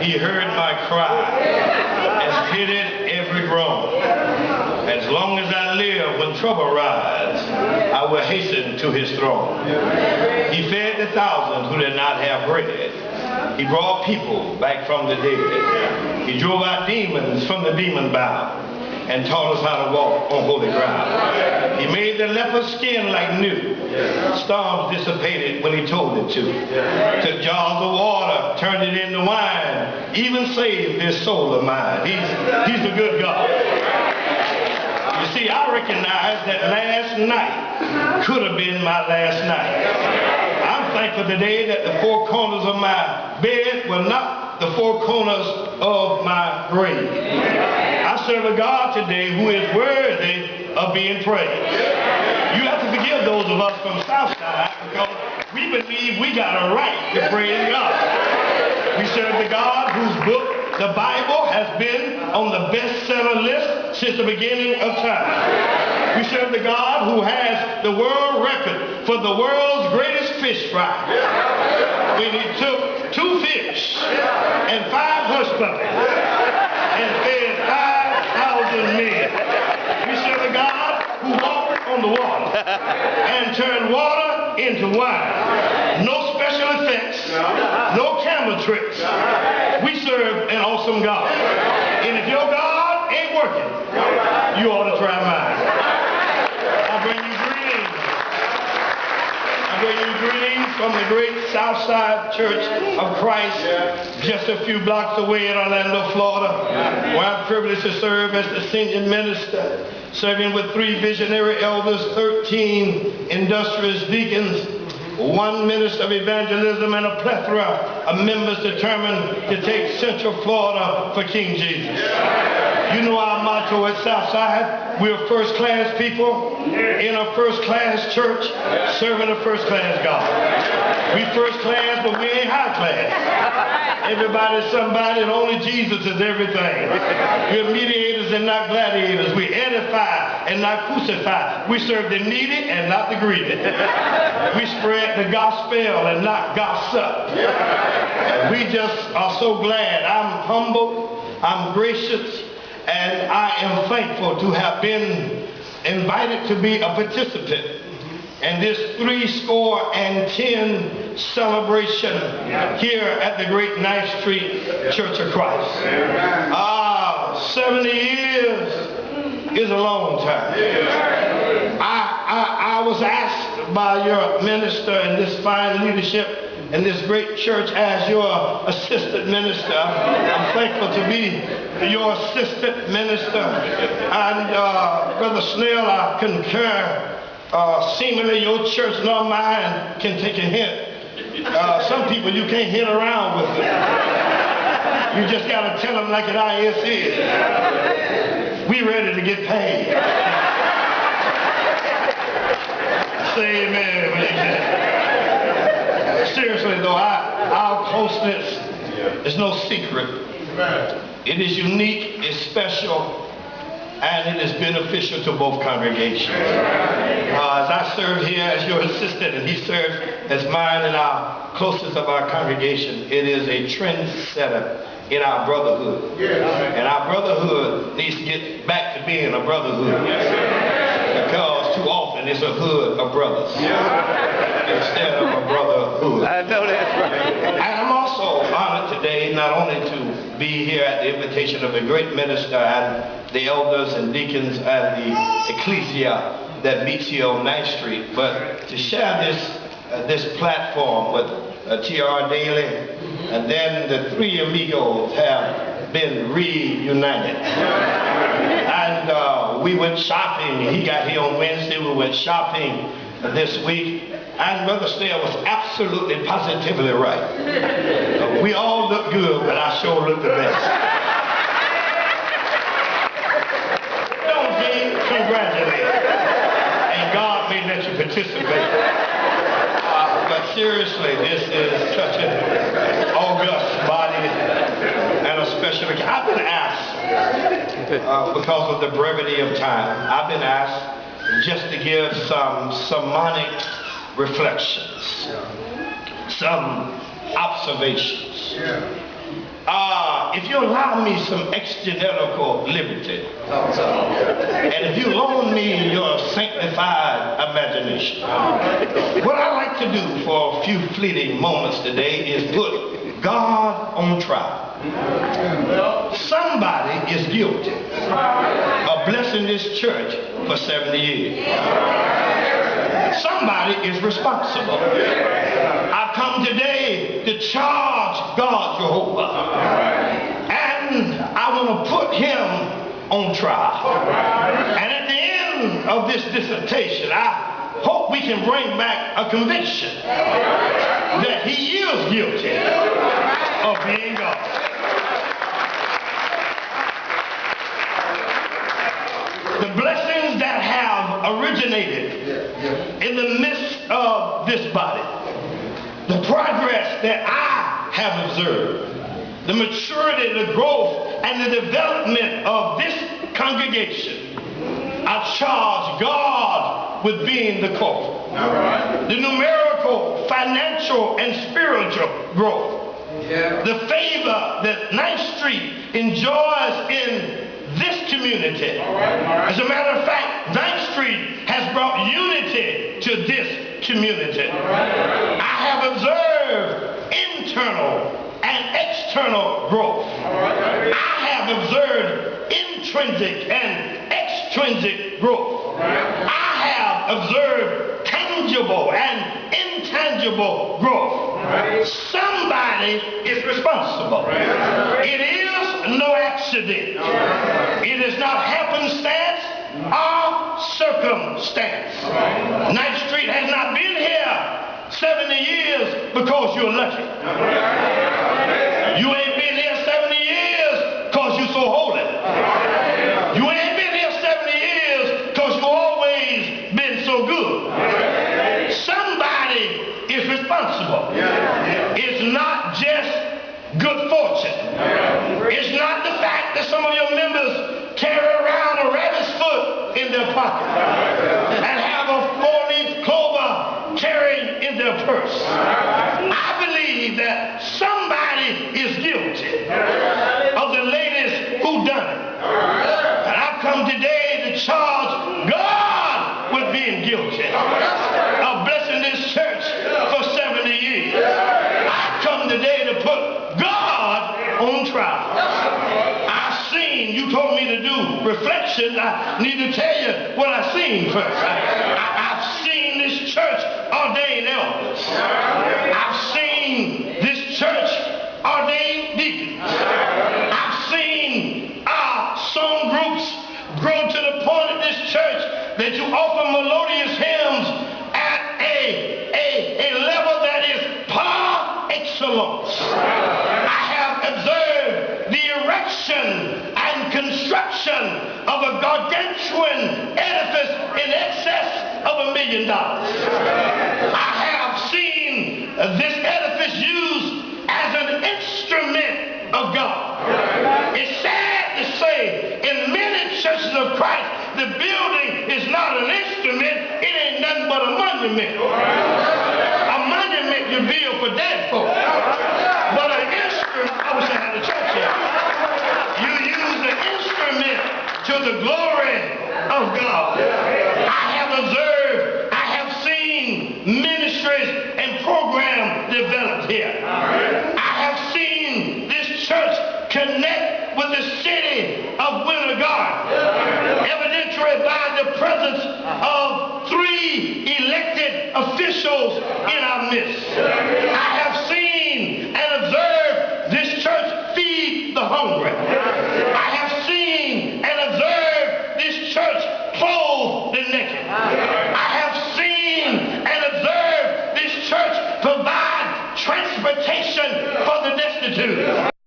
He heard my cry and pitied every groan. As long as I live, when trouble rise, I will hasten to his throne. He fed the thousands who did not have bread. He brought people back from the dead. He drove out demons from the demon bound and taught us how to walk on holy ground. He made the leper's skin like new. Storms dissipated when he told it to. Took jars of water, turned it into wine, even saved this soul of mine. He's a good God. You see, I recognize that last night could have been my last night. I'm thankful today that the four corners of my bed were not the four corners of my grave. I serve a God today who is worthy of being praised. You have to forgive those of us from Southside because we believe we got a right to praise God. We serve the God whose book, the Bible, has been on the bestseller list since the beginning of time. We serve the God who has the world record for the world's greatest fish fry. When he took 2 fish and 5 hush puppies and fed 5,000 men. We serve a God who walked on the water and turned water into wine. No special effects, no camera tricks. We serve an awesome God. And if your God ain't working, you ought to try mine. I bring you greetings. I bring you greetings from the great Southside Church of Christ, just a few blocks away in Orlando, Florida, where I'm privileged to serve as the senior minister, serving with 3 visionary elders, 13 industrious deacons, 1 minister of evangelism, and a plethora of members determined to take Central Florida for King Jesus. You know our motto at Southside, we're first-class people in a first-class church serving a first-class God. We first-class, but we ain't high-class. Everybody's somebody, and only Jesus is everything. We're mediators and not gladiators. We edify and not crucify. We serve the needy and not the greedy. We spread the gospel and not gossip. We just are so glad. I'm humble, I'm gracious, and I am thankful to have been invited to be a participant in this 310 celebration here at the great 9th Street Church of Christ. 70 years is a long time. I was asked by your minister and this fine leadership in this great church as your assistant minister. I'm thankful to be your assistant minister. And Brother Snell, I concur. Seemingly your church nor mine can take a hint. Some people you can't hit around with them. You just got to tell them like it is. We ready to get paid. Say amen. Seriously though, our closeness is no secret. It is unique, it's special, and it is beneficial to both congregations. As I serve here as your assistant and he serves as mine and our closest of our congregation, it is a trendsetter in our brotherhood. And our brotherhood needs to get back to being a brotherhood. Because too often it's a hood of brothers instead of a brotherhood. I know that's right. And I'm also honored today not only to be here at the invitation of the great minister and the elders and deacons and the ecclesia that meets here on 9th Street, but to share this platform with T.R. Daly, and then the 3 amigos have been reunited. And we went shopping. He got here on Wednesday. We went shopping this week. And Brother Snell was absolutely, positively right. We all look good, but I sure look the best. Don't be congratulated. And God may let you participate. But seriously, this is such an august body and a special occasion. I've been asked, because of the brevity of time, I've been asked just to give some sermonic reflections, some observations. you allow me some exegetical liberty, and if you loan me your sanctified imagination, what I like to do for a few fleeting moments today is put God on trial. Somebody is guilty of blessing this church for 70 years. Somebody is responsible. I come today to charge God Jehovah, and I want to put him on trial. And at the end of this dissertation, I hope we can bring back a conviction that he is guilty of being God. The blessings that have originated in the midst of this body, the progress that I have observed, the maturity, the growth, and the development of this congregation, I charge God with being the culprit. The numerical, financial, and spiritual growth, the favor that 9th Street enjoys in this community. As a matter of fact, 9th Street has brought unity to this community. I have observed internal and external growth. I have observed intrinsic and extrinsic growth. I have observed tangible and intangible growth. Somebody is responsible. It is no accident. It is not happenstance or circumstance. 9th Street has not been here 70 years because you're lucky. You ain't been here 70 years because you're so holy. You ain't been here 70 years because you've always been so good. Somebody is responsible. It's not just good fortune. It's not the fact that some of your members carry around a rabbit's foot in their pocket and have a 4-leaf clover carried in their purse. I believe that somebody is guilty of the latest whodunit. And I've come today to charge God with being guilty of blessing this church for 70 years. I've come today to put God on trial. I've seen, you told me to do reflection. I need to tell you what I've seen first. I've seen this church ordain elders. I've seen this church ordain deacons. I've seen our song groups grow to the point of this church that you offer melodious hymns at a level that is par excellence. I have observed the erection and construction of a gargantuan edifice in excess of $1 million. I have seen this edifice used as an instrument of God. It's sad to say, in many churches of Christ, the building is not an instrument, it ain't nothing but a monument. A monument you build for dead folk. But an instrument, I wish I had a church here. You use the instrument to the glory of God. I have observed, I have seen ministries and programs developed here. I have seen this church connect with the city of Winter Garden, evidently by the presence of 3 elected officials in our midst. I have seen and observed this church feed the hungry. I have seen and observed this church clothe the naked. I have seen and observed this church provide transportation for the destitute.